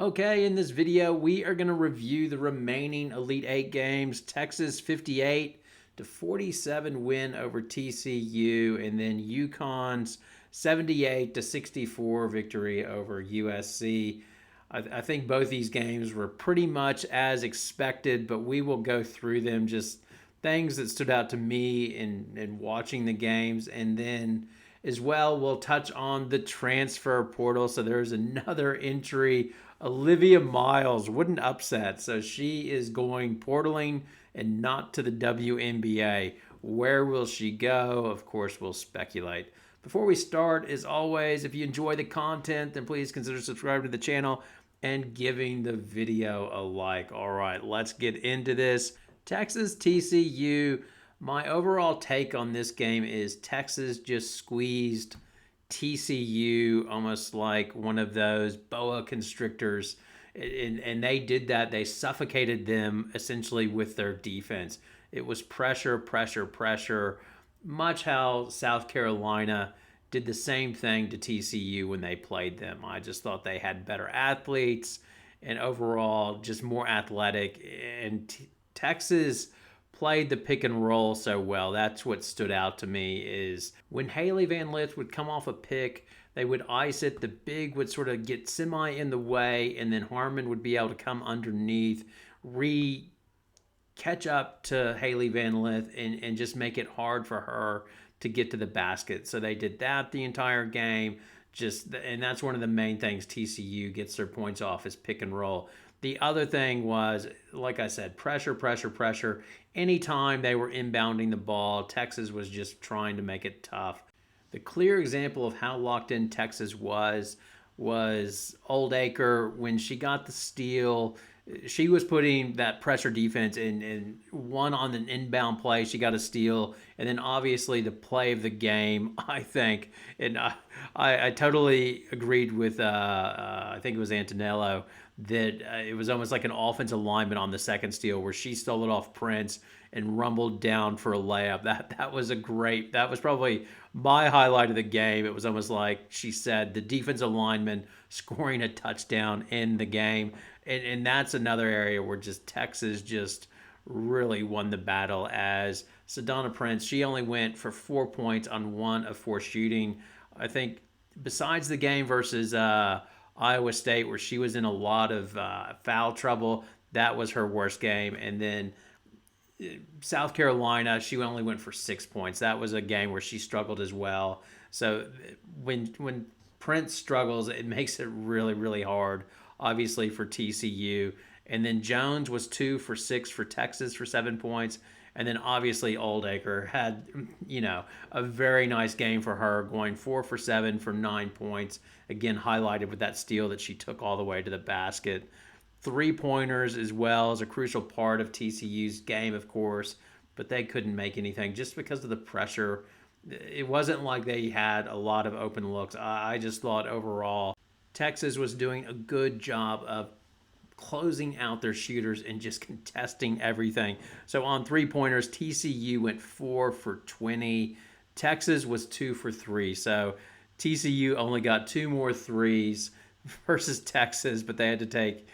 Okay, in this video, we are going to review the remaining Elite Eight games. Texas 58-47 win over TCU, and then UConn's 78-64 victory over USC. I think both these games were pretty much as expected, but we will go through them, just things that stood out to me in watching the games. And then as well, we'll touch on the transfer portal. So there's another entry. Olivia Miles wouldn't upset. So she is going portaling and not to the WNBA. Where will she go? Of course, we'll speculate. Before we start, as always, if you enjoy the content, then please consider subscribing to the channel and giving the video a like. All right, let's get into this. Texas TCU. My overall take on this game is Texas just squeezed TCU almost like one of those boa constrictors. And they did that. They suffocated them essentially with their defense. It was pressure, pressure, pressure, much how South Carolina did the same thing to TCU when they played them. I just thought they had better athletes and overall just more athletic. And Texas played the pick and roll so well. That's what stood out to me is when Haley Van Lith would come off a pick, they would ice it. The big would sort of get semi in the way, and then Harmon would be able to come underneath, catch up to Haley Van Lith and just make it hard for her to get to the basket. So they did that the entire game. And that's one of the main things TCU gets their points off is pick and roll. The other thing was, like I said, pressure, pressure, pressure. Anytime they were inbounding the ball, Texas was just trying to make it tough. The clear example of how locked in Texas was Oldacre. When she got the steal, she was putting that pressure defense in one on an inbound play. She got a steal. And then obviously the play of the game, I think, and I totally agreed with, I think it was Antonello, that it was almost like an offensive lineman on the second steal where she stole it off Prince and rumbled down for a layup. That was probably my highlight of the game. It was almost like she said the defensive lineman scoring a touchdown in the game. And that's another area where just Texas just really won the battle as Sedona Prince. She only went for 4 points on 1 of 4 shooting. I think besides the game versus Iowa State, where she was in a lot of foul trouble, that was her worst game. And then South Carolina, she only went for 6 points. That was a game where she struggled as well. So when Prince struggles, it makes it really, really hard, obviously, for TCU. And then Jones was 2 for 6 for Texas for 7 points. And then obviously Oldacre had, a very nice game for her, going 4 for 7 for 9 points. Again, highlighted with that steal that she took all the way to the basket. 3-pointers as well as a crucial part of TCU's game, of course, but they couldn't make anything just because of the pressure. It wasn't like they had a lot of open looks. I just thought overall Texas was doing a good job of closing out their shooters and just contesting everything. So on 3-pointers, TCU went 4 for 20. Texas was 2 for 3. So TCU only got 2 more threes versus Texas, but they had to take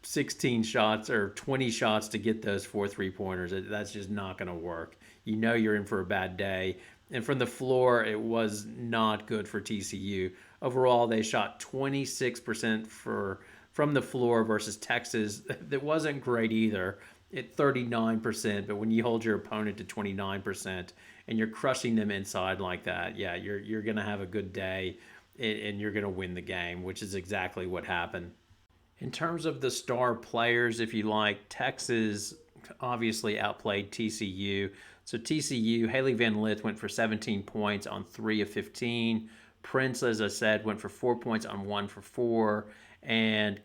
16 shots or 20 shots to get those 4 3-pointers. That's just not going to work. You're in for a bad day. And from the floor, it was not good for TCU. Overall, they shot 26% from the floor versus Texas. That wasn't great either at 39%, but when you hold your opponent to 29% and you're crushing them inside like that, yeah, you're going to have a good day and you're going to win the game, which is exactly what happened. In terms of the star players, if you like, Texas obviously outplayed TCU. So TCU, Haley Van Lith went for 17 points on 3 of 15. Prince, as I said, went for 4 points on 1 for 4. And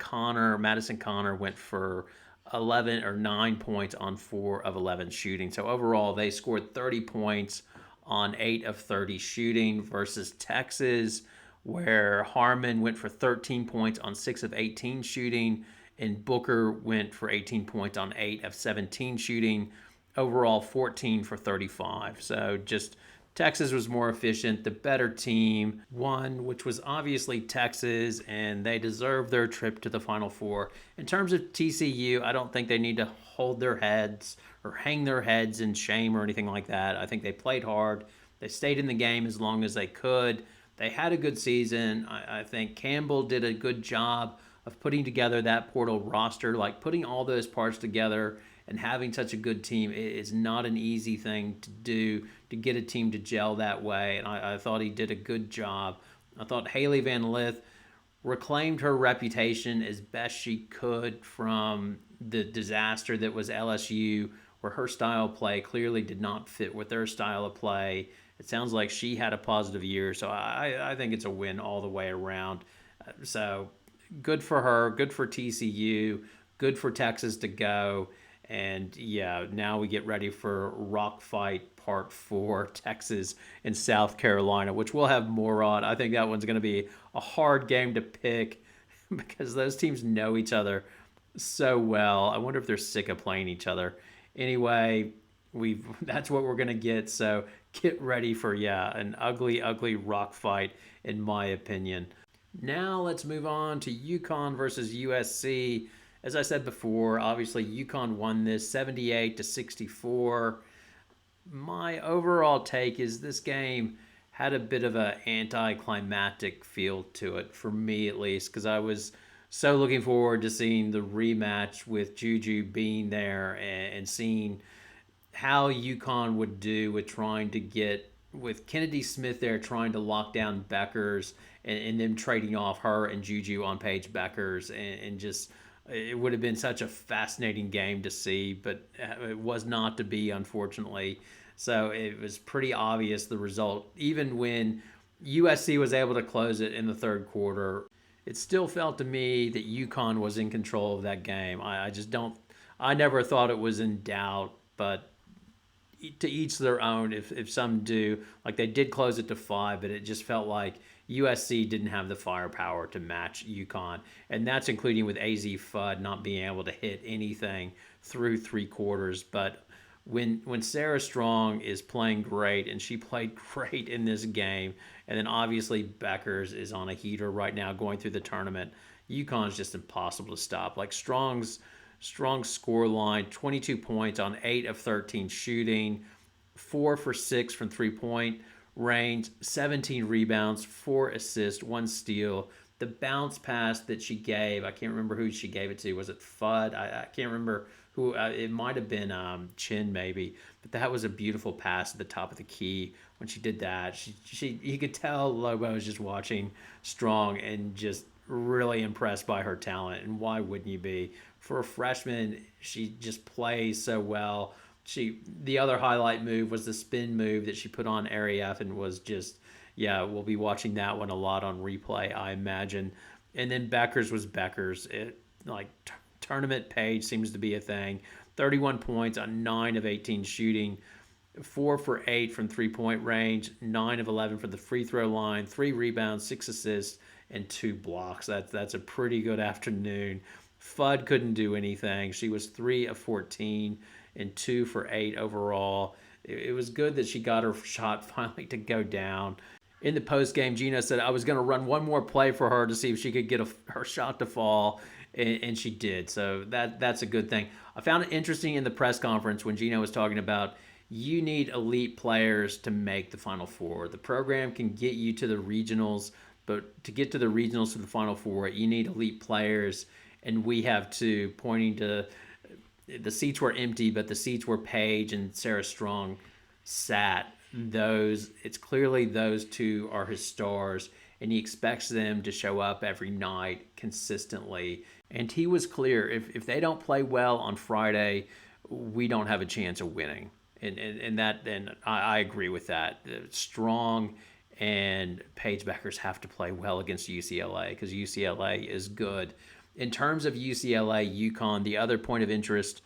Madison Connor went for 11 or 9 points on 4 of 11 shooting. So overall, they scored 30 points on 8 of 30 shooting versus Texas, where Harmon went for 13 points on 6 of 18 shooting, and Booker went for 18 points on 8 of 17 shooting. Overall, 14 for 35. So just Texas was more efficient, the better team won, which was obviously Texas, and they deserved their trip to the Final Four. In terms of TCU, I don't think they need to hold their heads or hang their heads in shame or anything like that. I think they played hard. They stayed in the game as long as they could. They had a good season. I think Campbell did a good job of putting together that portal roster, like putting all those parts together and having such a good team is not an easy thing to do to get a team to gel that way. And I thought he did a good job. I thought Haley Van Lith reclaimed her reputation as best she could from the disaster that was LSU, where her style of play clearly did not fit with their style of play. It sounds like she had a positive year, so I think it's a win all the way around. So good for her, good for TCU, good for Texas to go. And yeah, now we get ready for Rock Fight Part 4, Texas and South Carolina, which we'll have more on. I think that one's going to be a hard game to pick because those teams know each other so well. I wonder if they're sick of playing each other. Anyway, we that's what we're going to get. So get ready for, yeah, an ugly, ugly rock fight, in my opinion. Now let's move on to UConn versus USC. As I said before, obviously UConn won this 78-64. My overall take is this game had a bit of an anticlimactic feel to it, for me at least, because I was so looking forward to seeing the rematch with Juju being there and seeing how UConn would do with trying to get with Kennedy Smith there trying to lock down Beckers and them trading off her and Juju on Paige Beckers and just it would have been such a fascinating game to see, but it was not to be, unfortunately. So it was pretty obvious the result. Even when USC was able to close it in the third quarter, it still felt to me that UConn was in control of that game. I just don't, I never thought it was in doubt, but to each their own. If some do, like they did close it to 5, but it just felt like USC didn't have the firepower to match UConn, and that's including with AZ Fudd not being able to hit anything through 3 quarters. But when Sarah Strong is playing great, and she played great in this game, and then obviously Beckers is on a heater right now going through the tournament, UConn's just impossible to stop. Like Strong score line, 22 points on 8 of 13 shooting, 4 for 6 from 3-point range, 17 rebounds, 4 assists, 1 steal. The bounce pass that she gave, I can't remember who she gave it to. Was it Fudd? I can't remember who. It might have been Chin maybe, but that was a beautiful pass at the top of the key when she did that. You could tell Lobo was just watching Strong and just really impressed by her talent. And why wouldn't you be? For a freshman, she just plays so well. The other highlight move was the spin move that she put on Arief and was just, yeah, we'll be watching that one a lot on replay, I imagine. And then Beckers was Beckers. Tournament page seems to be a thing. 31 points on 9 of 18 shooting, 4 for 8 from 3-point range, 9 of 11 from the free throw line, 3 rebounds, 6 assists, and 2 blocks. That's a pretty good afternoon. Fudd couldn't do anything. She was 3 of 14 and 2 for 8 overall. It was good that she got her shot finally to go down. In the postgame, Gino said, I was going to run one more play for her to see if she could get her shot to fall, and she did. So that's a good thing. I found it interesting in the press conference when Gino was talking about you need elite players to make the Final Four. The program can get you to the regionals, but to get to the regionals to the Final Four, you need elite players. And we have two, pointing to the seats were empty, but the seats where Paige and Sarah Strong sat. It's clearly those two are his stars, and he expects them to show up every night consistently. And he was clear, if they don't play well on Friday, we don't have a chance of winning. And I agree with that. Strong and Paige Beckers have to play well against UCLA because UCLA is good. In terms of UCLA, UConn, the other point of interest,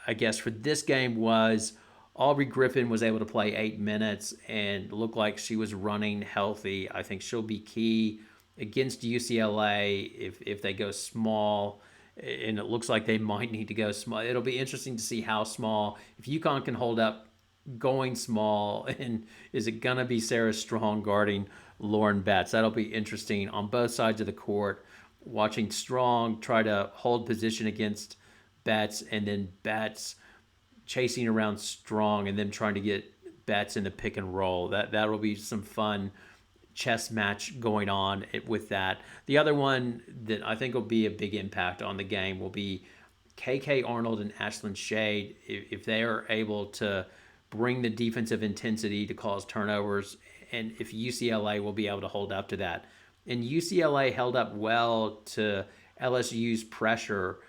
I guess, for this game was Aubrey Griffin was able to play 8 minutes and looked like she was running healthy. I think she'll be key against UCLA if they go small, and it looks like they might need to go small. It'll be interesting to see how small. If UConn can hold up going small, and is it gonna be Sarah Strong guarding Lauren Betts? That'll be interesting on both sides of the court. Watching Strong try to hold position against Betts, and then Betts chasing around Strong, and then trying to get Betts in the pick and roll. That'll be some fun chess match going on with that. The other one that I think will be a big impact on the game will be KK Arnold and Ashlyn Shade. If they are able to bring the defensive intensity to cause turnovers, and if UCLA will be able to hold up to that. And UCLA held up well to LSU's pressure.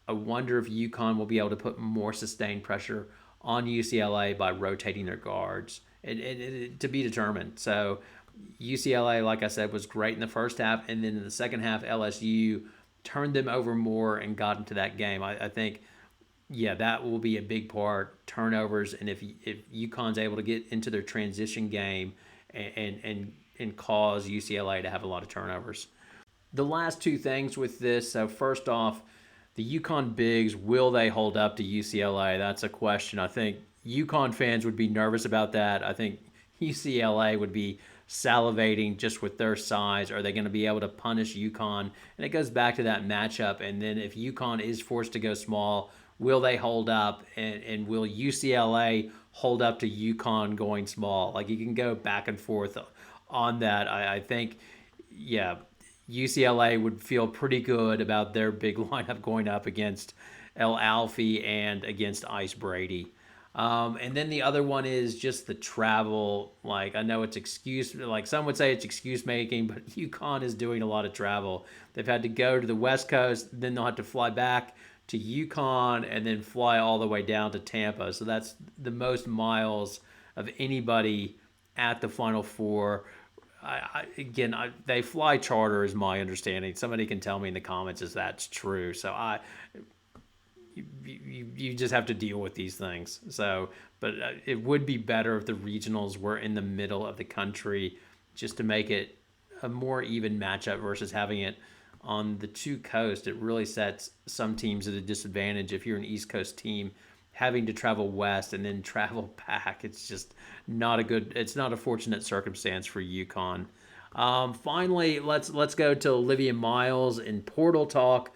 I wonder if UConn will be able to put more sustained pressure on UCLA by rotating their guards. To be determined. So UCLA, like I said, was great in the first half, and then in the second half, LSU turned them over more and got into that game. I think, yeah, that will be a big part. Turnovers, and if UConn's able to get into their transition game and cause UCLA to have a lot of turnovers. The last two things with this. So first off, the UConn bigs, will they hold up to UCLA? That's a question. I think UConn fans would be nervous about that. I think UCLA would be salivating just with their size. Are they going to be able to punish UConn? And it goes back to that matchup. And then if UConn is forced to go small, will they hold up? And will UCLA hold up to UConn going small? Like, you can go back and forth on that. I think, yeah, UCLA would feel pretty good about their big lineup going up against El Alfie and against Ice Brady. And then the other one is just the travel. Like, I know it's excuse, like some would say it's excuse making, but UConn is doing a lot of travel. They've had to go to the West Coast, then they'll have to fly back to UConn and then fly all the way down to Tampa. So that's the most miles of anybody at the Final Four. They fly charter, is my understanding. Somebody can tell me in the comments if that's true. So you just have to deal with these things. So, but it would be better if the regionals were in the middle of the country, just to make it a more even matchup versus having it on the two coasts. It really sets some teams at a disadvantage if you're an East Coast team having to travel west and then travel back. It's just not a good. It's not a fortunate circumstance for UConn. Finally, let's go to Olivia Miles in portal talk.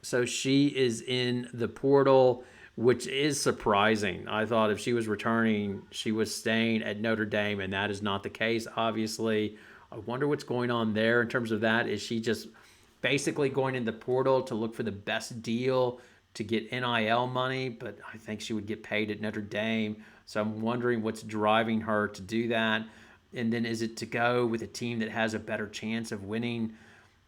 So she is in the portal, which is surprising. I thought if she was returning, she was staying at Notre Dame, and that is not the case, obviously. I wonder what's going on there in terms of that. Is she just basically going in the portal to look for the best deal to get NIL money? But I think she would get paid at Notre Dame. So I'm wondering what's driving her to do that. And then is it to go with a team that has a better chance of winning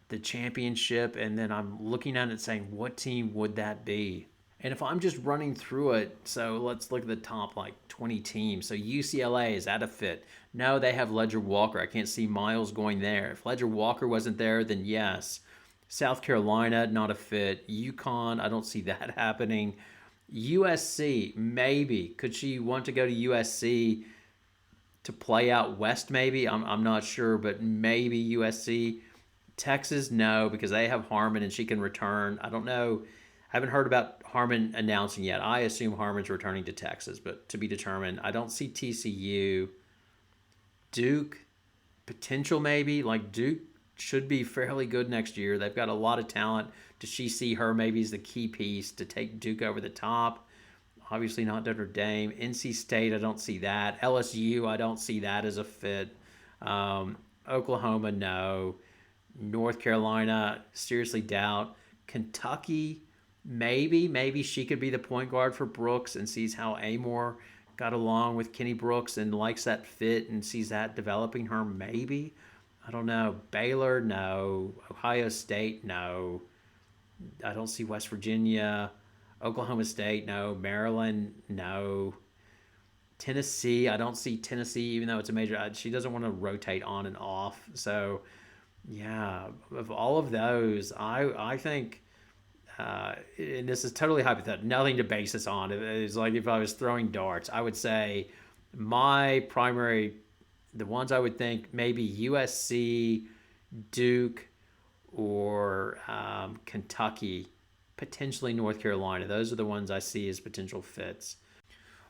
the championship? And then I'm looking at it saying, what team would that be? And if I'm just running through it, so let's look at the top like 20 teams. So UCLA, is that a fit? No, they have Ledger Walker. I can't see Miles going there. If Ledger Walker wasn't there, then yes. South Carolina, not a fit. UConn, I don't see that happening. USC, maybe. Could she want to go to USC to play out west, maybe? I'm not sure, but maybe USC. Texas, no, because they have Harmon and she can return. I don't know. I haven't heard about Harmon announcing yet. I assume Harmon's returning to Texas, but to be determined. I don't see TCU. Duke, potential maybe. Like, Duke should be fairly good next year. They've got a lot of talent. Does she see her maybe as the key piece to take Duke over the top? Obviously not Notre Dame. NC State, I don't see that. LSU, I don't see that as a fit. Oklahoma, no. North Carolina, seriously doubt. Kentucky, maybe she could be the point guard for Brooks and sees how Amore got along with Kenny Brooks and likes that fit and sees that developing her, maybe. I don't know. Baylor, no. Ohio State, no. I don't see West Virginia. Oklahoma State, no. Maryland, no. Tennessee, I don't see Tennessee, even though it's a major. She doesn't want to rotate on and off. So, yeah, of all of those, I think, and this is totally hypothetical, nothing to base this on. It's like if I was throwing darts, I would say my primary, the ones I would think, maybe USC, Duke, or Kentucky, potentially North Carolina. Those are the ones I see as potential fits.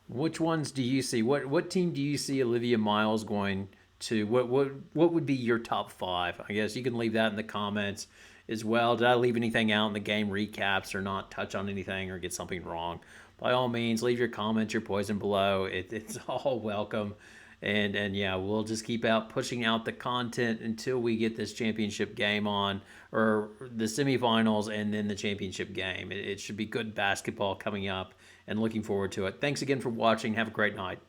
Which ones do you see? What team do you see Olivia Miles going to? What would be your top five? I guess you can leave that in the comments as well. Did I leave anything out in the game recaps or not touch on anything or get something wrong? By all means, leave your comments, your poison below. It's all welcome. And yeah, we'll just keep out pushing out the content until we get this championship game on, or the semifinals and then the championship game. It should be good basketball coming up, and looking forward to it. Thanks again for watching. Have a great night.